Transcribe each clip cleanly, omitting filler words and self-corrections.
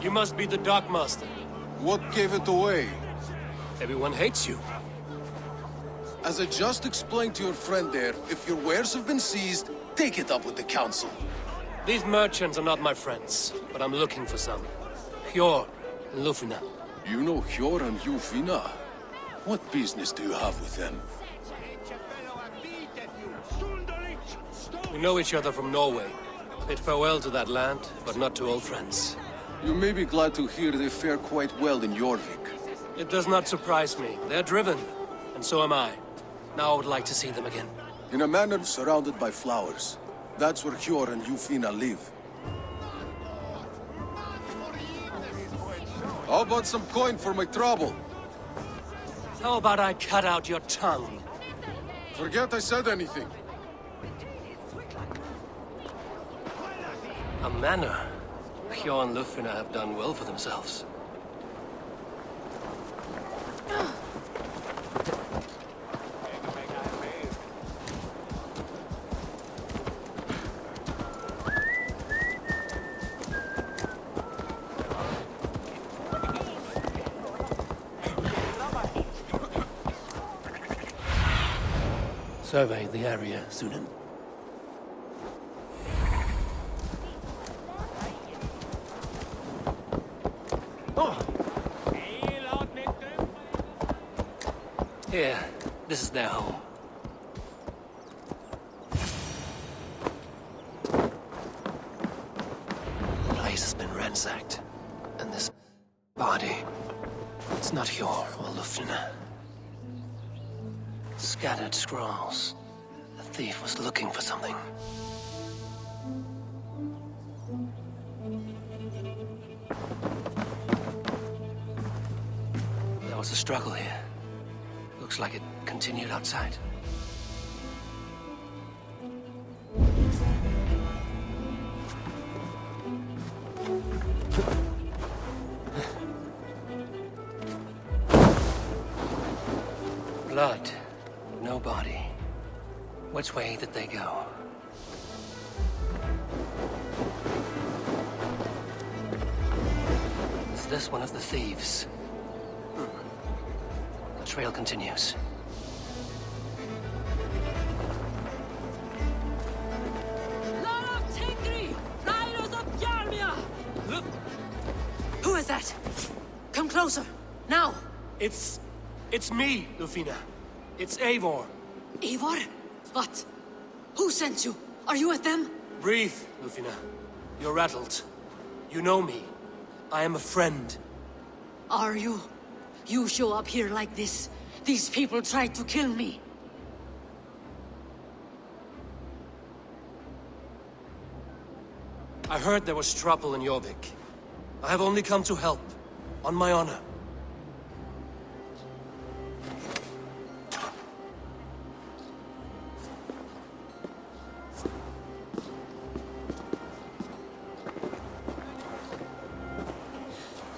You must be the Dockmaster. What gave it away? Everyone hates you. As I just explained to your friend there, if your wares have been seized, take it up with the Council. These merchants are not my friends, but I'm looking for some. Hjor and Lufina. You know Hjor and Lufina? What business do you have with them? We know each other from Norway. Bid farewell to that land, but not to old friends. You may be glad to hear they fare quite well in Jorvik. It does not surprise me. They're driven, and so am I. Now I would like to see them again. In a manor surrounded by flowers. That's where Hjor and Lufina live. How about some coin for my trouble? How about I cut out your tongue? Forget I said anything. A manor. Hjor and Lufina have done well for themselves. Survey the area, Sunan. Here, this is their home. The place has been ransacked, and this body, it's not Hjor or Lufina. Scattered scrolls. The thief was looking for something. There was a struggle here. Looks like it continued outside. Blood. No body. Which way did they go? Is this one of the thieves? The trail continues. Who is that? Come closer, now! It's me, Lufina. It's Eivor. Eivor? What? Who sent you? Are you with them? Breathe, Lufina. You're rattled. You know me. I am a friend. Are you? You show up here like this. These people tried to kill me. I heard there was trouble in Jorvik. I have only come to help. On my honor.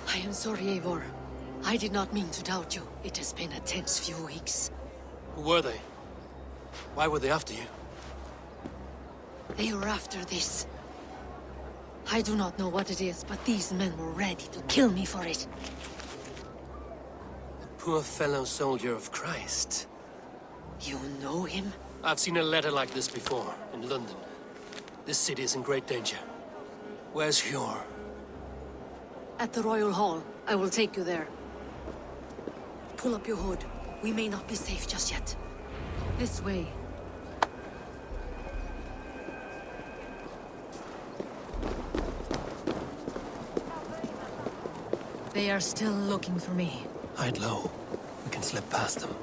I am sorry, Eivor. I did not mean to doubt you. It has been a tense few weeks. Who were they? Why were they after you? They were after this. I do not know what it is, but these men were ready to kill me for it. A poor fellow soldier of Christ. You know him? I've seen a letter like this before, in London. This city is in great danger. Where's Hjor? At the Royal Hall. I will take you there. Pull up your hood. We may not be safe just yet. This way. They are still looking for me. Hide low. We can slip past them.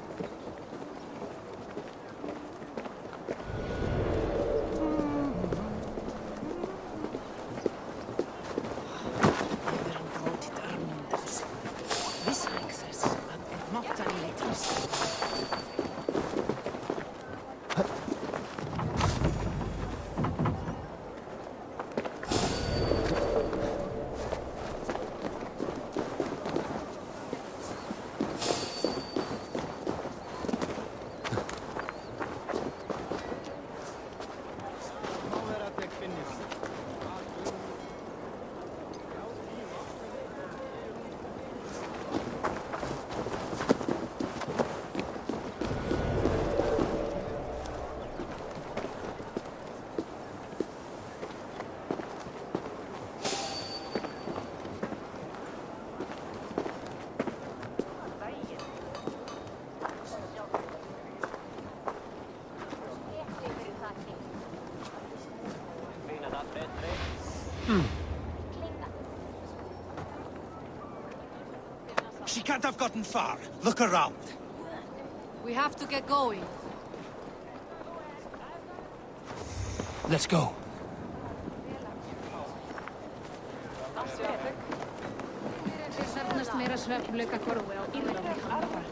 can't have gotten far. Look around. We have to get going. Let's go. Safnast meira svefnlaukakorfi á Írlandi handafar.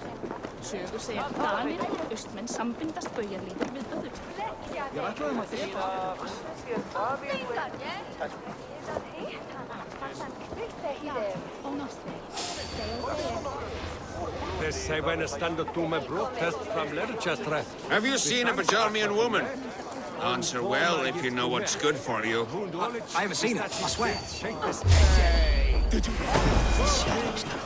Sögur segja að Danir og austmenn sambindast baujarlítur við öðru. Þessi væna standa túma brotest from Leicester. Have you seen a Bajarmian woman? Answer well if you know what's good for you. I haven't seen it, I swear. The shadows now.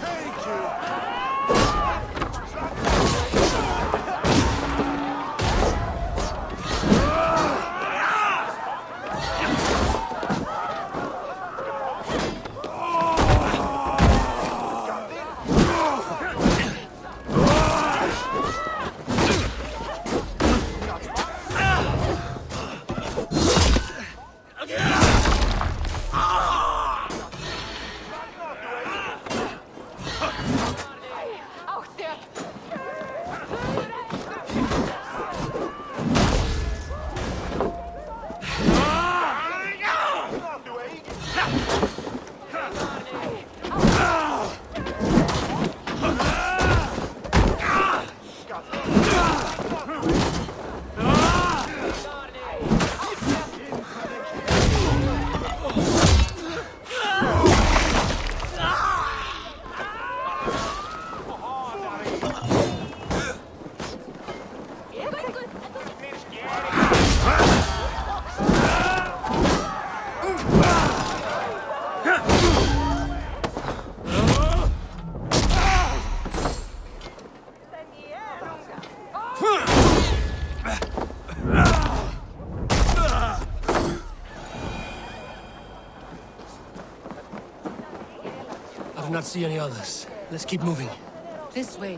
I do not see any others. Let's keep moving. This way.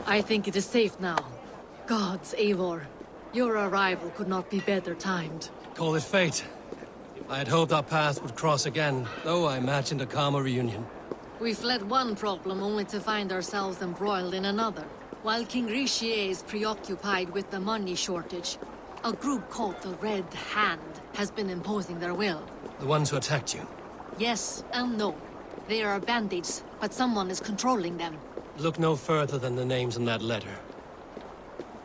I think it is safe now. Gods, Eivor. Your arrival could not be better timed. Call it fate. I had hoped our paths would cross again, though I imagined a calmer reunion. We fled one problem only to find ourselves embroiled in another. While King Richier is preoccupied with the money shortage, a group called the Red Hand has been imposing their will. The ones who attacked you. Yes and no. They are bandits, but someone is controlling them. Look no further than the names in that letter.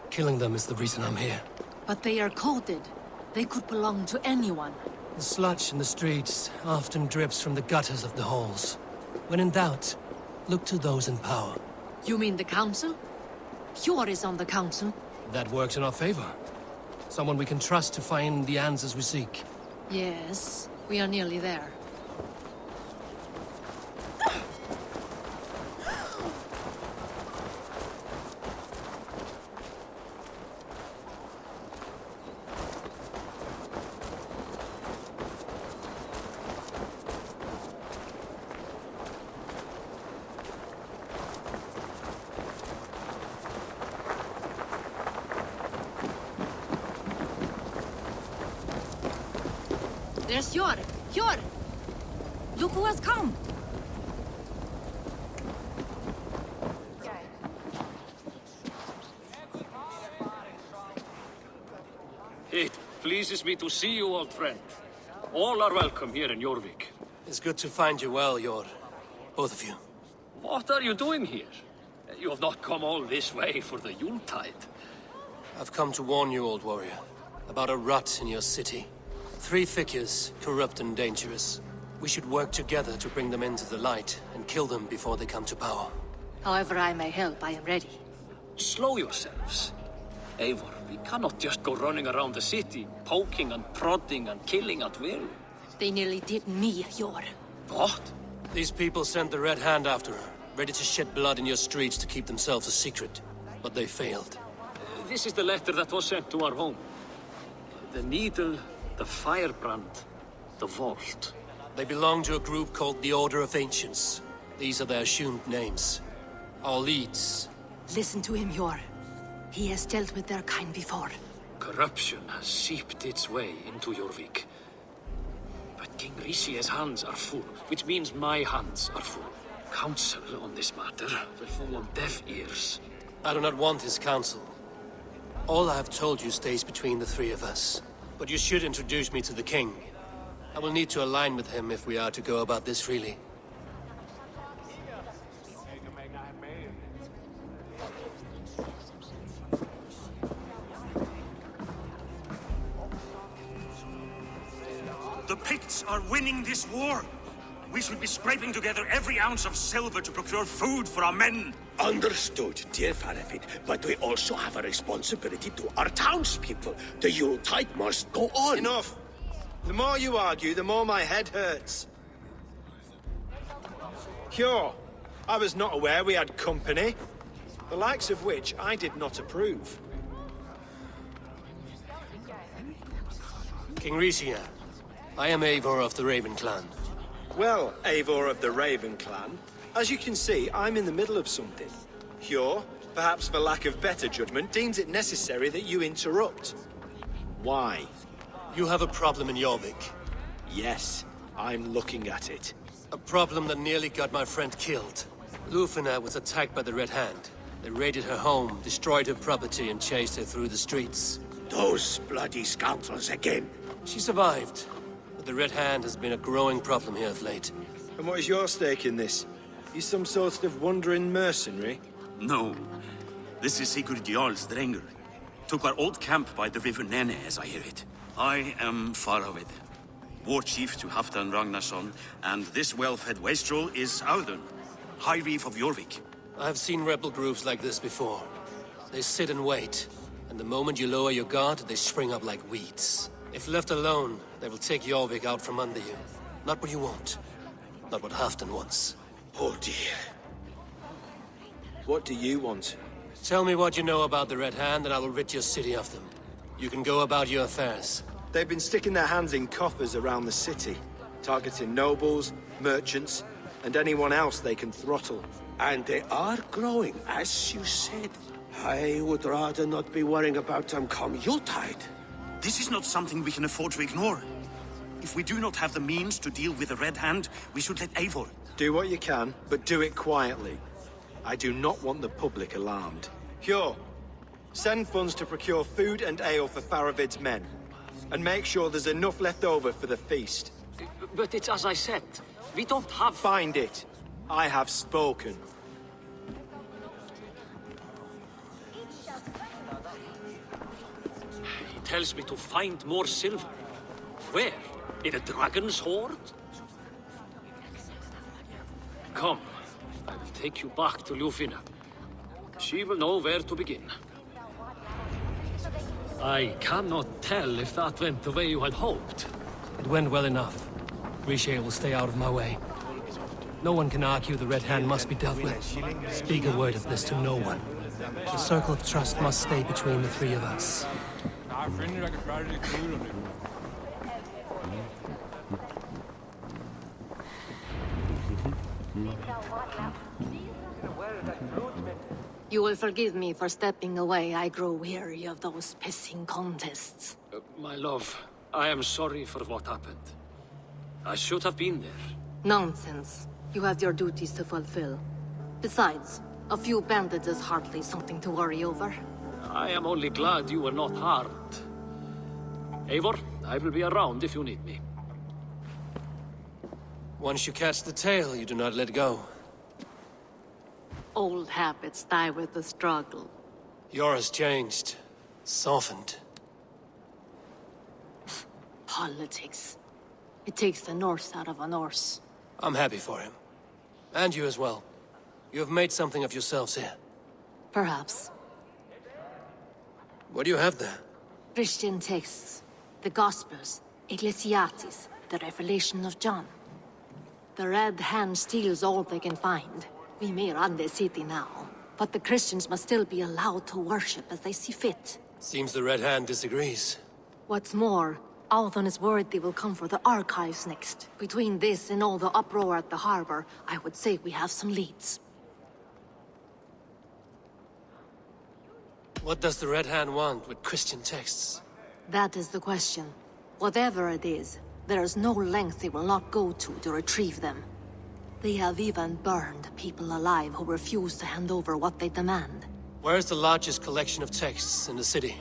Killing them is the reason I'm here. But they are coded. They could belong to anyone. The sludge in the streets often drips from the gutters of the halls. When in doubt, look to those in power. You mean the Council? Hjor is on the Council. That works in our favor. Someone we can trust to find the answers we seek. Yes, we are nearly there. There's Hjor! Hjor! Look who has come! It pleases me to see you, old friend. All are welcome here in Jorvik. It's good to find you well, Hjor. Both of you. What are you doing here? You have not come all this way for the Yuletide. I've come to warn you, old warrior, about a rot in your city. 3 figures, corrupt and dangerous. We should work together to bring them into the light and kill them before they come to power. However I may help, I am ready. Slow yourselves. Eivor, we cannot just go running around the city, poking and prodding and killing at will. They nearly did me, Hjor. What? These people sent the Red Hand after her, ready to shed blood in your streets to keep themselves a secret. But they failed. This is the letter that was sent to our home. The needle, the firebrand, the vault. They belong to a group called the Order of Ancients. These are their assumed names. Our leads. Listen to him, Yor. He has dealt with their kind before. Corruption has seeped its way into Jorvik. But King Rishie's hands are full, which means my hands are full. Counsel on this matter will fall on deaf ears. I do not want his counsel. All I have told you stays between the three of us. But you should introduce me to the king. I will need to align with him if we are to go about this freely. The Picts are winning this war. We should be scraping together every ounce of silver to procure food for our men. Understood, dear Faravid, but we also have a responsibility to our townspeople. The Yuletide must go on. Enough! The more you argue, the more my head hurts. Hjor, I was not aware we had company, the likes of which I did not approve. King Rishia, I am Eivor of the Raven Clan. Well, Eivor of the Raven Clan, as you can see, I'm in the middle of something. Hjor, perhaps for lack of better judgment, deems it necessary that you interrupt. Why? You have a problem in Jorvik. Yes, I'm looking at it. A problem that nearly got my friend killed. Lufina was attacked by the Red Hand. They raided her home, destroyed her property, and chased her through the streets. Those bloody scoundrels again. She survived, but the Red Hand has been a growing problem here of late. And what is your stake in this? You some sort of wandering mercenary? No. This is Sigurd Jarl's Drengr. Took our old camp by the river Nene, as I hear it. I am Faravid, war chief to Halfdan Ragnarsson, and this well-fed wastrel is Audun, High Reef of Jorvik. I have seen rebel groups like this before. They sit and wait, and the moment you lower your guard, they spring up like weeds. If left alone, they will take Jorvik out from under you. Not what you want. Not what Halfdan wants. Oh dear. What do you want? Tell me what you know about the Red Hand, and I will rid your city of them. You can go about your affairs. They've been sticking their hands in coffers around the city, targeting nobles, merchants, and anyone else they can throttle. And they are growing, as you said. I would rather not be worrying about them come Yuletide. This is not something we can afford to ignore. If we do not have the means to deal with the Red Hand, we should let Eivor. Do what you can, but do it quietly. I do not want the public alarmed. Hjor, send funds to procure food and ale for Faravid's men. And make sure there's enough left over for the feast. But it's as I said, we don't have... Find it. I have spoken. He tells me to find more silver. Where? In a dragon's hoard? Come, I will take you back to Lufina. She will know where to begin. I cannot tell if that went the way you had hoped. It went well enough. Riche will stay out of my way. No one can argue the Red Hand must be dealt with. Speak a word of this to no one. The circle of trust must stay between the three of us. You will forgive me for stepping away. I grow weary of those pissing contests. My love, I am sorry for what happened. I should have been there. Nonsense. You have your duties to fulfill. Besides, a few bandits is hardly something to worry over. I am only glad you were not harmed. Eivor, I will be around if you need me. Once you catch the tail, you do not let go. Old habits die with the struggle. Yours changed. Softened. Politics. It takes the Norse out of a Norse. I'm happy for him. And you as well. You have made something of yourselves here. Perhaps. What do you have there? Christian texts. The Gospels. Ecclesiastes. The Revelation of John. The Red Hand steals all they can find. We may run the city now, but the Christians must still be allowed to worship as they see fit. Seems the Red Hand disagrees. What's more, Althon is worried they will come for the archives next. Between this and all the uproar at the harbor, I would say we have some leads. What does the Red Hand want with Christian texts? That is the question. Whatever it is, there is no length they will not go to retrieve them. They have even burned people alive who refuse to hand over what they demand. Where is the largest collection of texts in the city?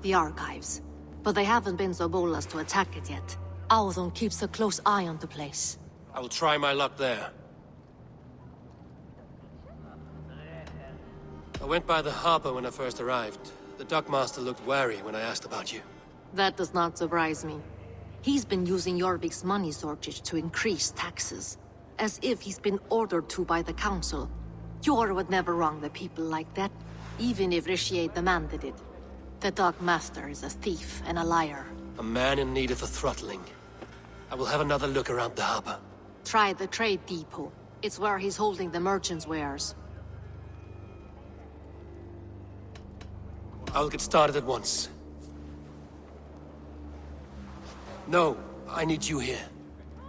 The archives. But they haven't been so bold as to attack it yet. Althon keeps a close eye on the place. I will try my luck there. I went by the harbor when I first arrived. The dockmaster looked wary when I asked about you. That does not surprise me. He's been using Jorvik's money shortage to increase taxes. As if he's been ordered to by the council. Jor would never wrong the people like that, even if Richier demanded it. The dockmaster is a thief and a liar. A man in need of a throttling. I will have another look around the harbor. Try the trade depot. It's where he's holding the merchants' wares. I will get started at once. No, I need you here.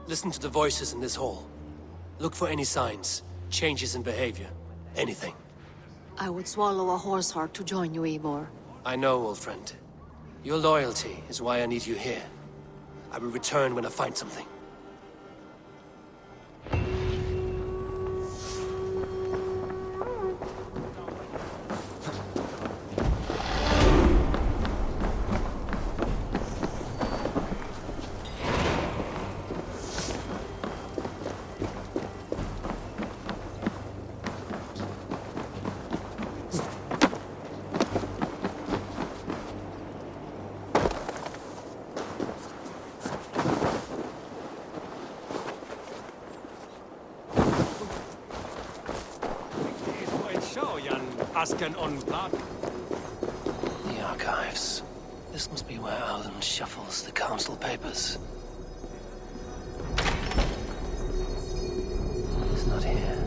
Listen to the voices in this hall. Look for any signs, changes in behavior, anything. I would swallow a horse heart to join you, Eivor. I know, old friend. Your loyalty is why I need you here. I will return when I find something. Asken on blood. The archives. This must be where Alden shuffles the council papers. He's not here.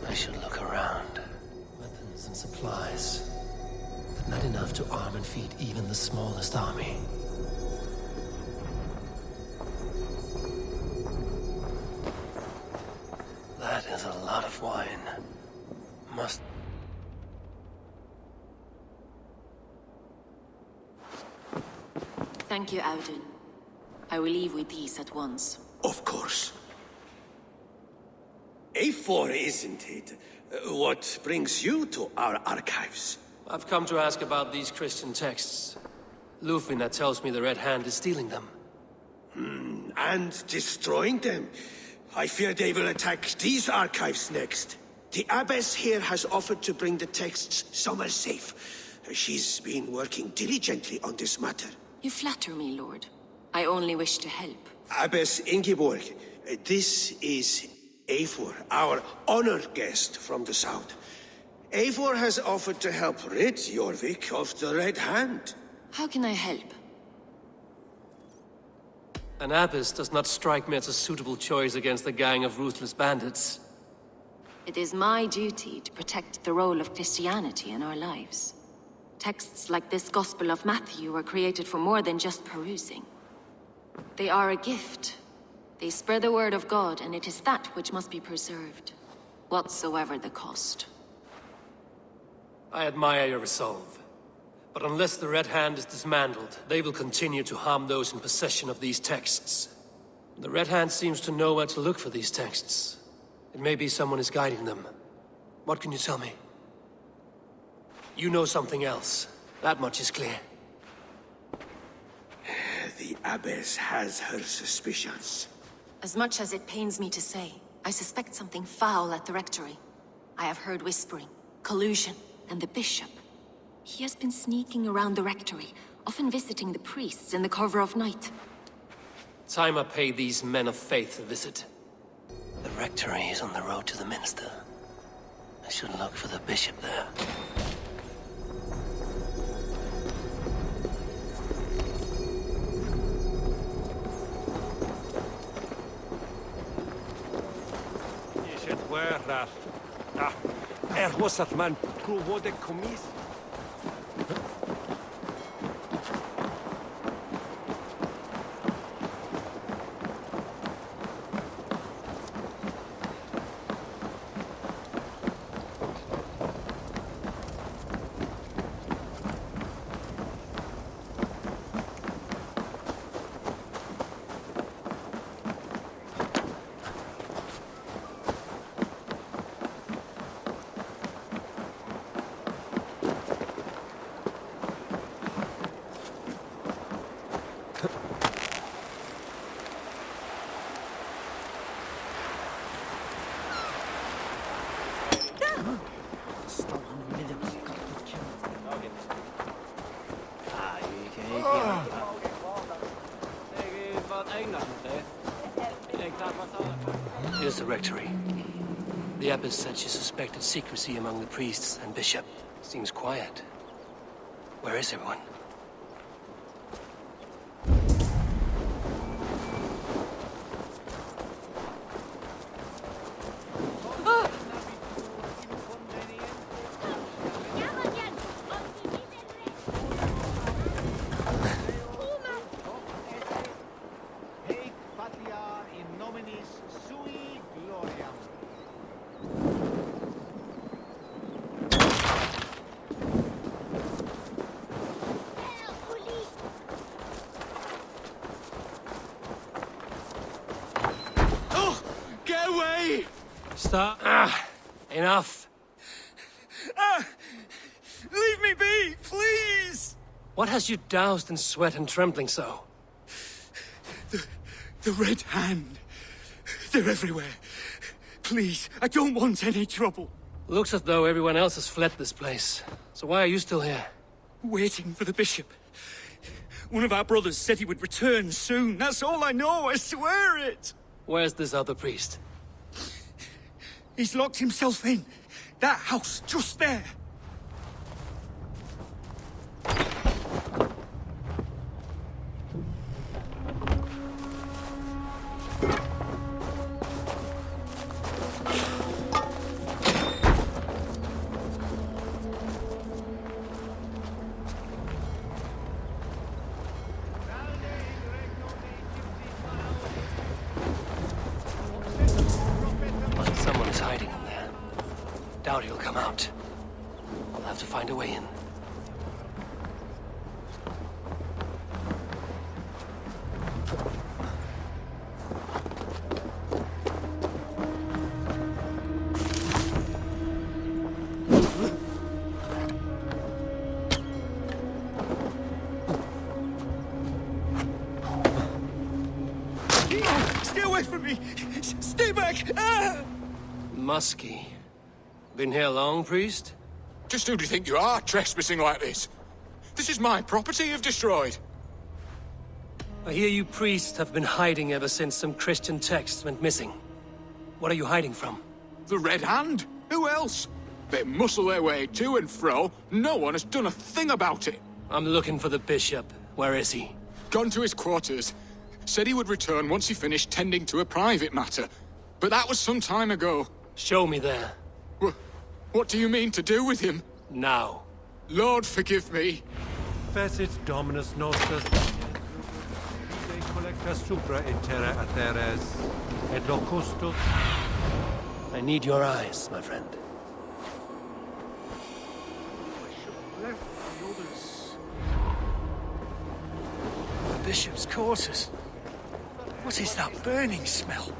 I should look around. Weapons and supplies. But not enough to arm and feed even the smallest army. That is a lot of wine. Must... Thank you, Audun. I will leave with these at once. Of course. A4, isn't it? What brings you to our archives? I've come to ask about these Christian texts. Lufina tells me the Red Hand is stealing them. And destroying them. I fear they will attack these archives next. The Abbess here has offered to bring the texts somewhere safe. She's been working diligently on this matter. You flatter me, Lord. I only wish to help. Abbess Ingeborg, this is Eivor, our honored guest from the south. Eivor has offered to help rid Jorvik of the Red Hand. How can I help? An abbess does not strike me as a suitable choice against a gang of ruthless bandits. It is my duty to protect the role of Christianity in our lives. Texts like this Gospel of Matthew were created for more than just perusing. They are a gift. They spread the word of God, and it is that which must be preserved, whatsoever the cost. I admire your resolve. But unless the Red Hand is dismantled, they will continue to harm those in possession of these texts. The Red Hand seems to know where to look for these texts. It may be someone is guiding them. What can you tell me? You know something else. That much is clear. The Abbess has her suspicions. As much as it pains me to say, I suspect something foul at the Rectory. I have heard whispering, collusion, and the Bishop. He has been sneaking around the Rectory, often visiting the priests in the cover of night. Time I pay these men of faith a visit. The Rectory is on the road to the Minster. I should look for the Bishop there. Is it where was that man who would commis? is the rectory? The abbess said she suspected secrecy among the priests and bishop. Seems quiet. Where is everyone? Stop. Enough. Leave me be, please! What has you doused in sweat and trembling so? The Red Hand. They're everywhere. Please, I don't want any trouble. Looks as though everyone else has fled this place. So why are you still here? Waiting for the bishop. One of our brothers said he would return soon. That's all I know, I swear it! Where's this other priest? He's locked himself in. That house, just there. Someone is hiding in there. Doubt he'll come out. I'll have to find a way in. Stay away from me! Stay back! Ah! Muskie. Been here long, priest? Just who do you think you are, trespassing like this? This is my property you've destroyed. I hear you priests have been hiding ever since some Christian texts went missing. What are you hiding from? The Red Hand? Who else? They muscle their way to and fro. No one has done a thing about it. I'm looking for the bishop. Where is he? Gone to his quarters. Said he would return once he finished tending to a private matter. But that was some time ago. Show me there. What do you mean to do with him? Now. Lord, forgive me. Fecit Dominus Nostus Fide collecta supra et terra ateres et locustus. I need your eyes, my friend. The bishop's quarters. What is that burning smell?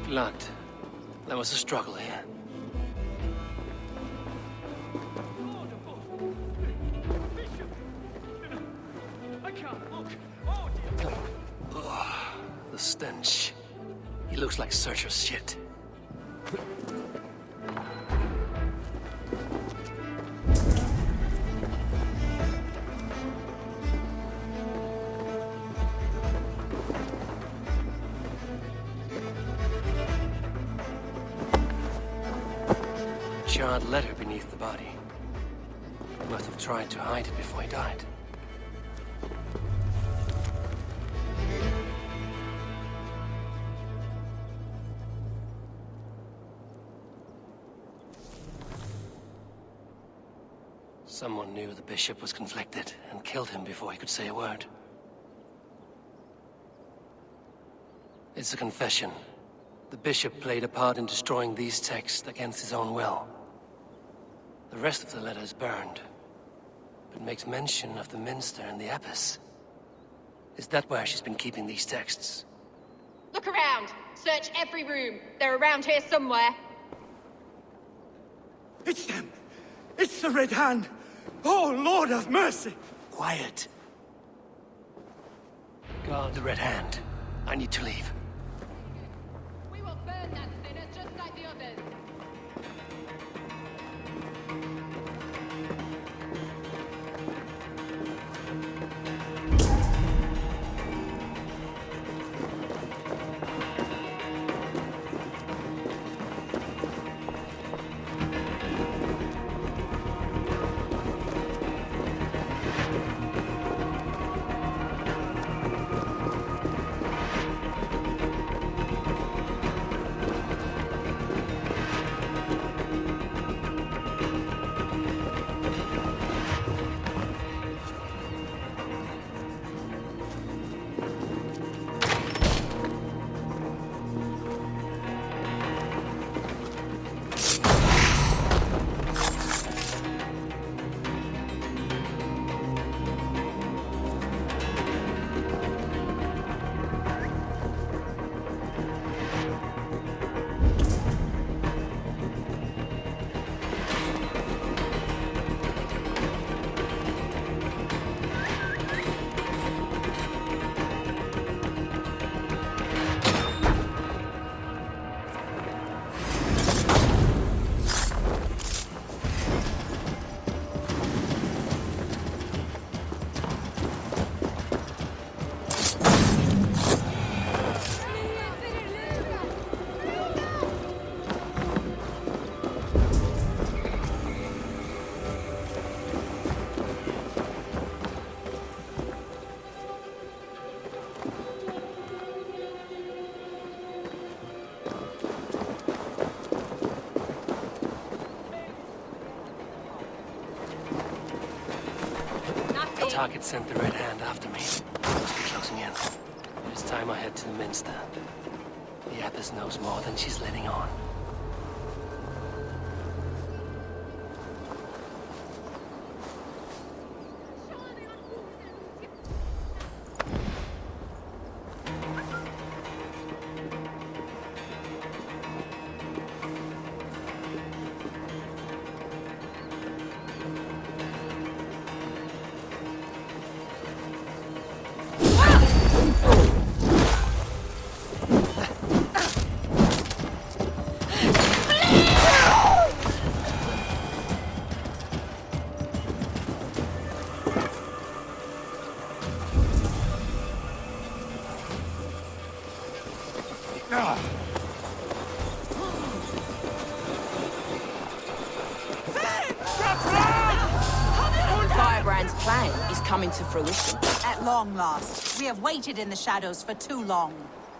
Blood. There was a struggle here. Oh, the stench. He looks like Searcher's shit. charred letter beneath the body. He must have tried to hide it before he died. Someone knew the bishop was conflicted and killed him before he could say a word. It's a confession. The bishop played a part in destroying these texts against his own will. The rest of the letter is burned, but makes mention of the minster and the abbess. Is that where she's been keeping these texts? Look around! Search every room. They're around here somewhere. It's them! It's the Red Hand! Oh, Lord have mercy! Quiet. Guard the Red Hand. I need to leave. We will burn that sinner just like the others. The target sent the Red Hand after me. Must be closing in. It's time I head to the Minster. The Abbess knows more than she's letting on. Firebrand's plan is coming to fruition. At long last. We have waited in the shadows for too long.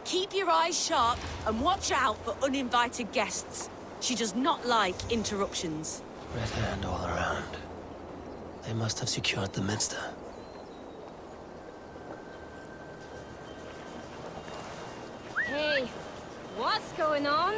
Keep your eyes sharp and watch out for uninvited guests. She does not like interruptions. Red Hand all around. They must have secured the Minster. Hey, what's going on?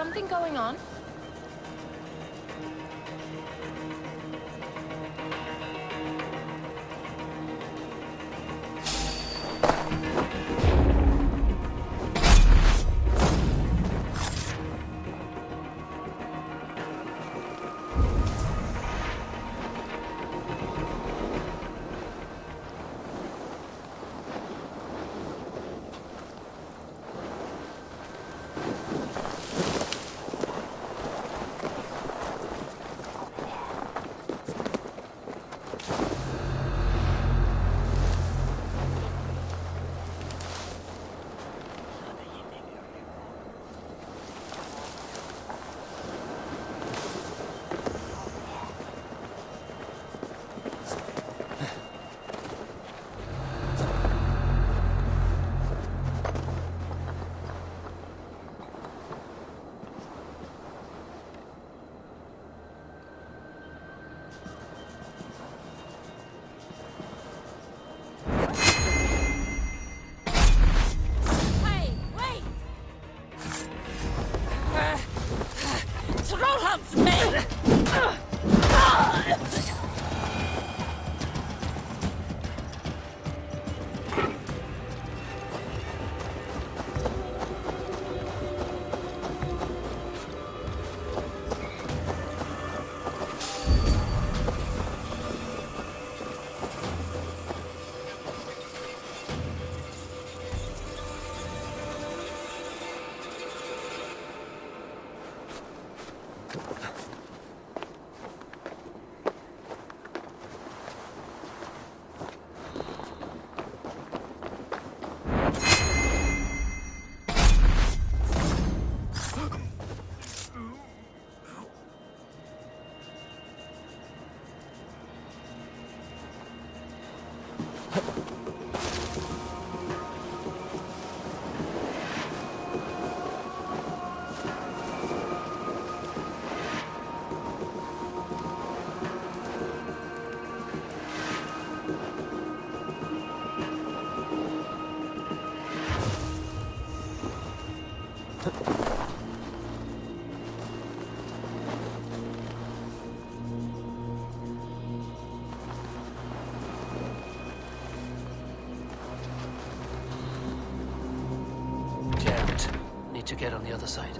something going on? To get on the other side.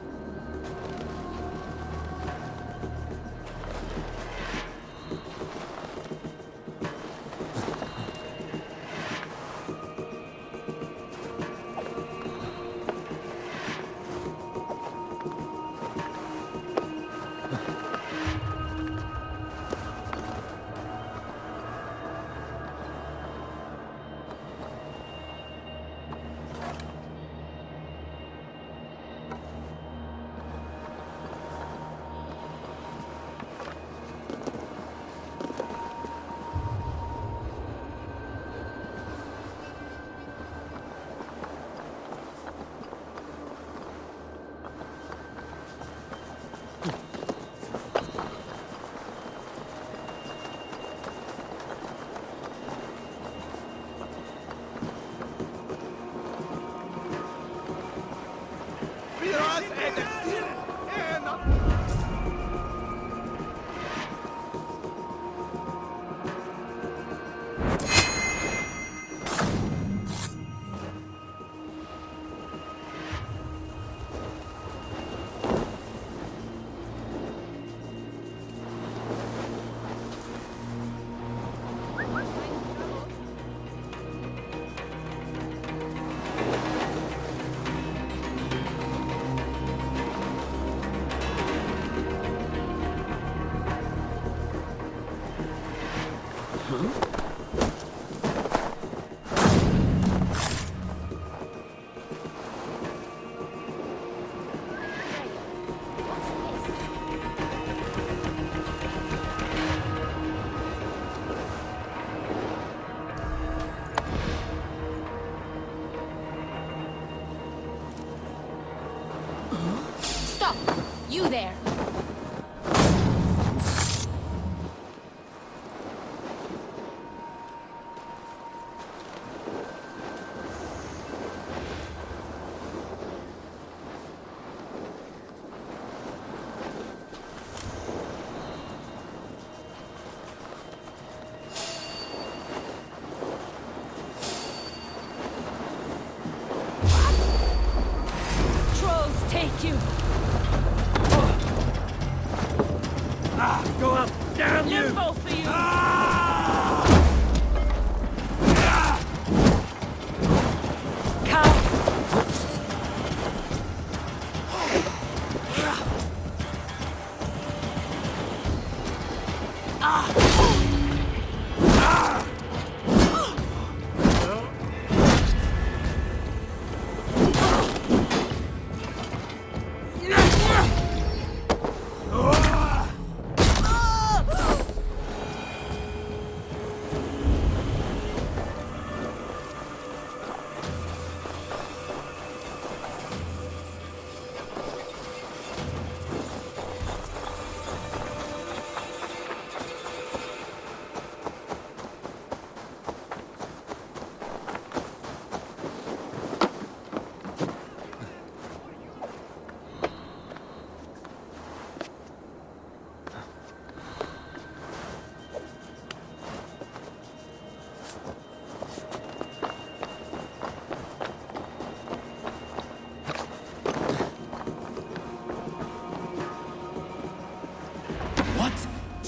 You there! both of you!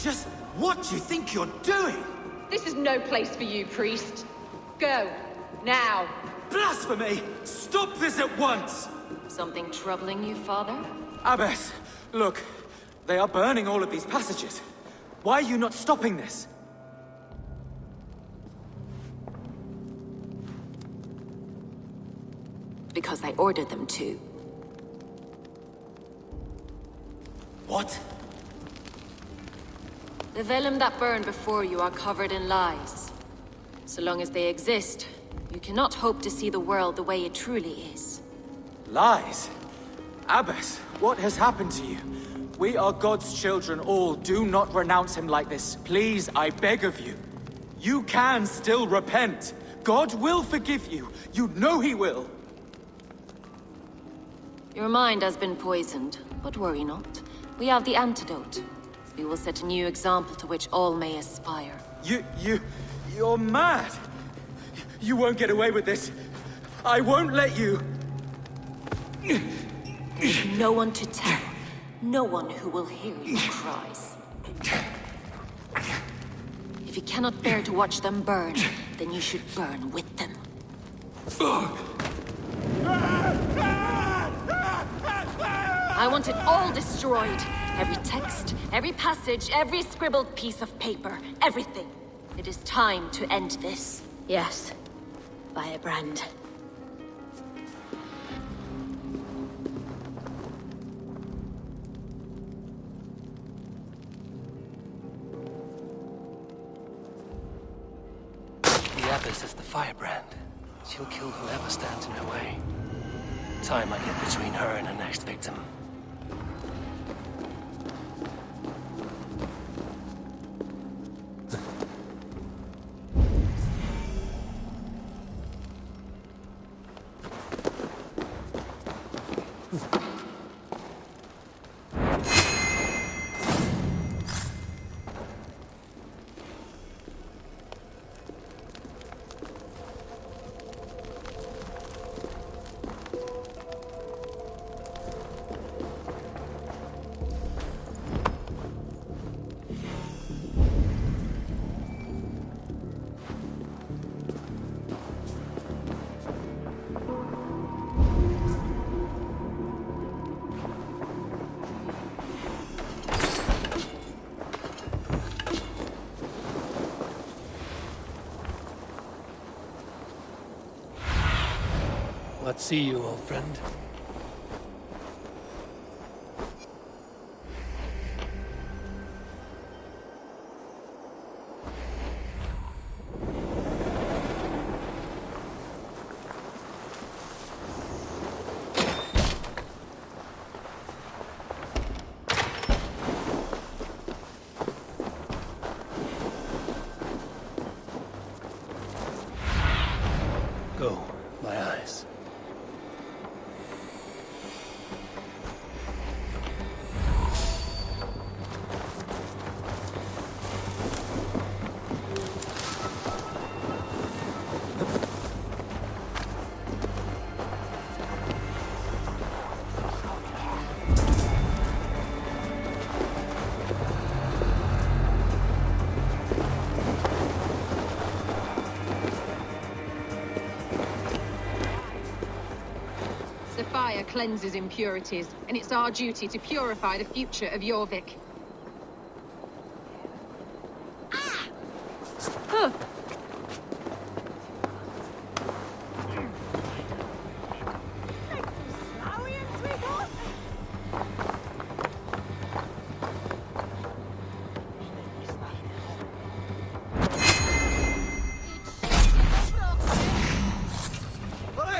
Just what do you think you're doing? This is no place for you, priest. Go. Now. Blasphemy! Stop this at once! Something troubling you, Father? Abbess, look. They are burning all of these passages. Why are you not stopping this? Because I ordered them to. What? The vellum that burned before you are covered in lies. So long as they exist, you cannot hope to see the world the way it truly is. Lies? Abbess, what has happened to you? We are God's children all. Do not renounce him like this. Please, I beg of you. You can still repent. God will forgive you. You know he will. Your mind has been poisoned, but worry not. We have the antidote. We will set a new example to which all may aspire. You're mad! You won't get away with this. I won't let you! There's no one to tell. No one who will hear your cries. If you cannot bear to watch them burn, then you should burn with them. I want it all destroyed. Every text, every passage, every scribbled piece of paper, everything. It is time to end this. Yes, Firebrand. The Abbess is the Firebrand. She'll kill whoever stands in her way. Time I get between her and her next victim. What see you, old friend? Go, my eyes. cleanses impurities, and it's our duty to purify the future of Jorvik.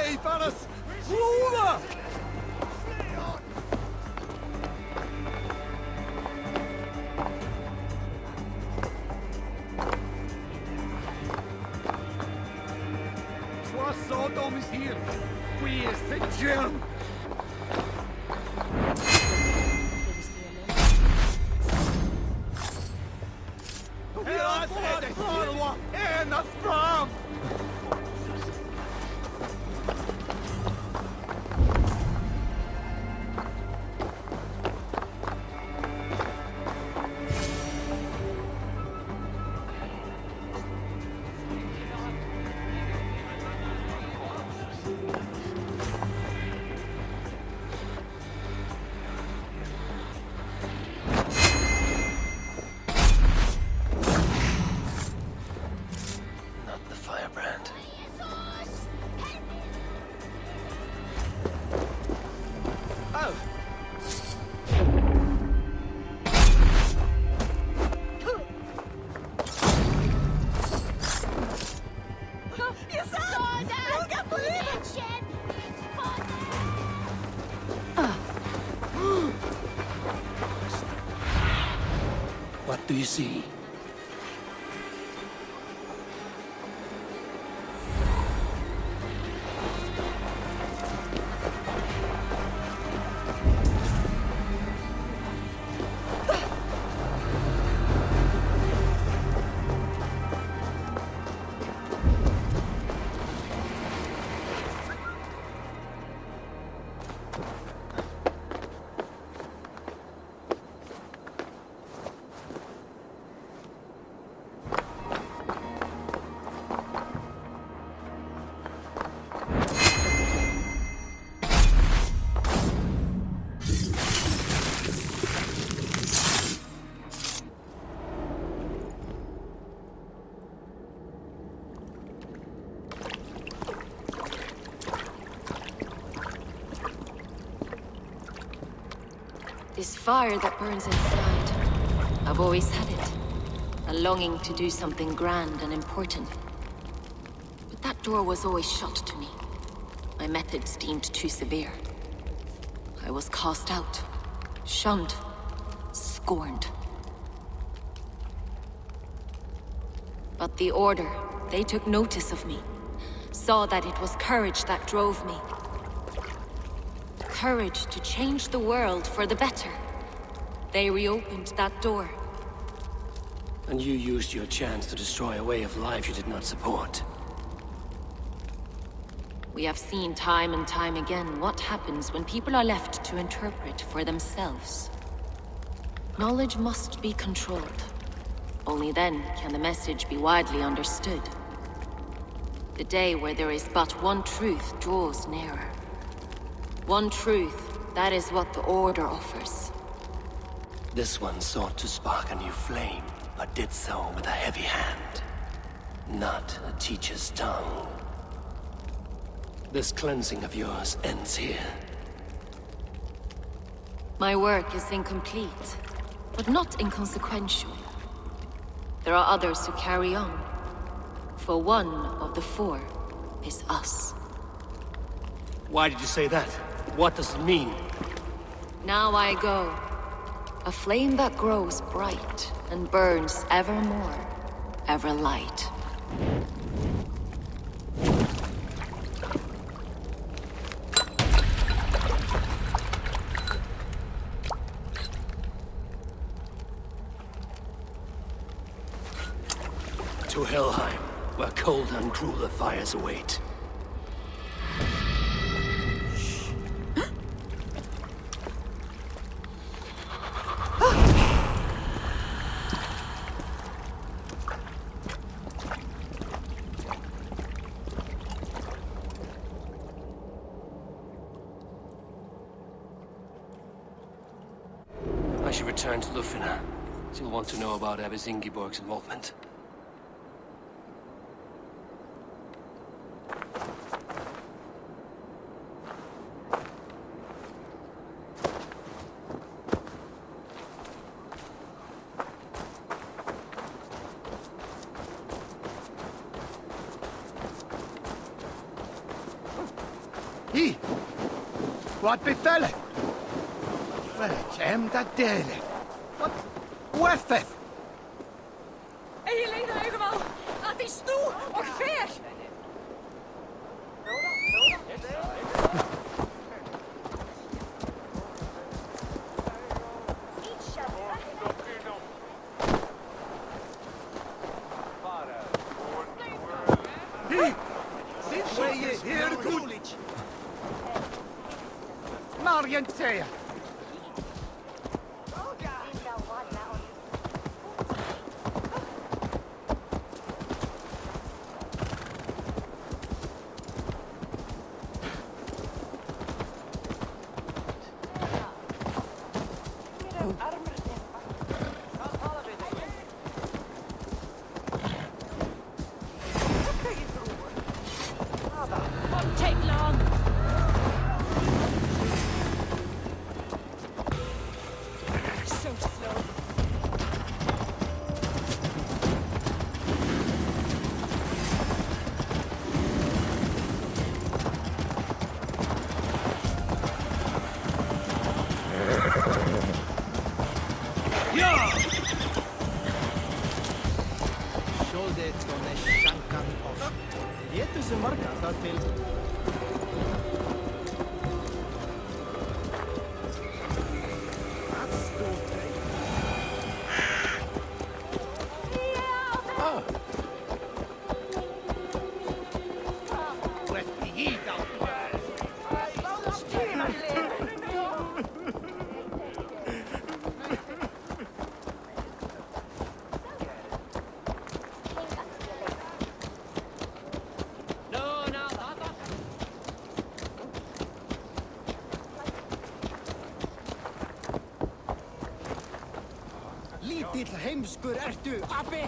Hey, Thanos! Ruler! Twas Sodom is here. We is the gem. Not the firebrand. Oh! What do you see? This fire that burns inside, I've always had it. A longing to do something grand and important. But that door was always shut to me. My methods deemed too severe. I was cast out, shunned, scorned. But the Order, they took notice of me. Saw that it was courage that drove me. Courage to change the world for the better. They reopened that door. And you used your chance to destroy a way of life you did not support. We have seen time and time again what happens when people are left to interpret for themselves. Knowledge must be controlled. Only then can the message be widely understood. The day where there is but one truth draws nearer. One truth, that is what the Order offers. This one sought to spark a new flame, but did so with a heavy hand. Not a teacher's tongue. This cleansing of yours ends here. My work is incomplete, but not inconsequential. There are others who carry on. For one of the four is us. Why did you say that? What does it mean? Now I go. A flame that grows bright and burns ever more, ever light. To Helheim, where cold and crueler fires await. I should return to Lufina. She'll want to know about Abbess Ingeborg's involvement. Hi! What befell it? Well, Jem that daily. What wertheth? Eileen Egermal, at die stoel, och ver! Hi! Sinds wij je hier goed. Marian Thea. Won't take long. So slow. Skjoldet från Shankan och Vietus markas till Lítill heimskur ertu, Abbi!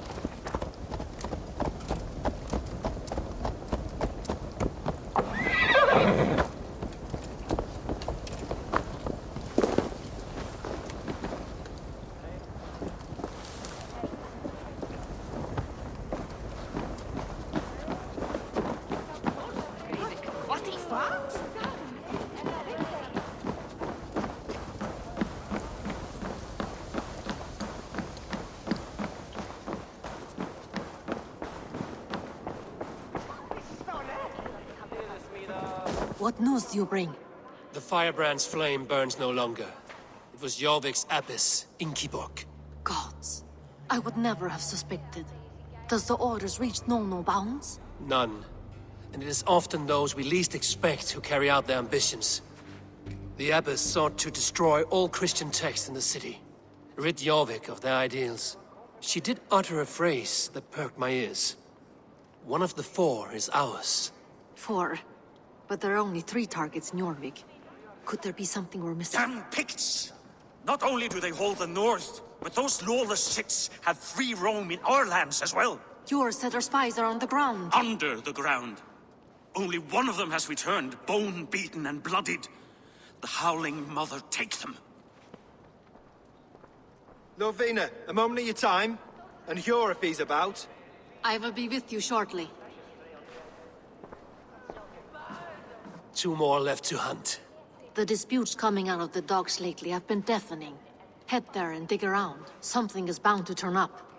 What is that? What news do you bring? The firebrand's flame burns no longer. It was Jorvik's abbess, Ingeborg. Gods, I would never have suspected. Does the orders reach no bounds? None. And it is often those we least expect who carry out their ambitions. The abbess sought to destroy all Christian texts in the city, rid Jorvik of their ideals. She did utter a phrase that perked my ears. One of the 4 is ours. 4. But there are only 3 targets in Jorvik. Could there be something we're missing? Damn Picts! Not only do they hold the north, but those lawless shits have free roam in our lands as well. Yours said our spies are on the ground. Under the ground. Only one of them has returned, bone-beaten and bloodied. The Howling Mother take them. Lovina, a moment of your time. And Hjor if he's about. I will be with you shortly. 2 more left to hunt. The disputes coming out of the docks lately have been deafening. Head there and dig around. Something is bound to turn up.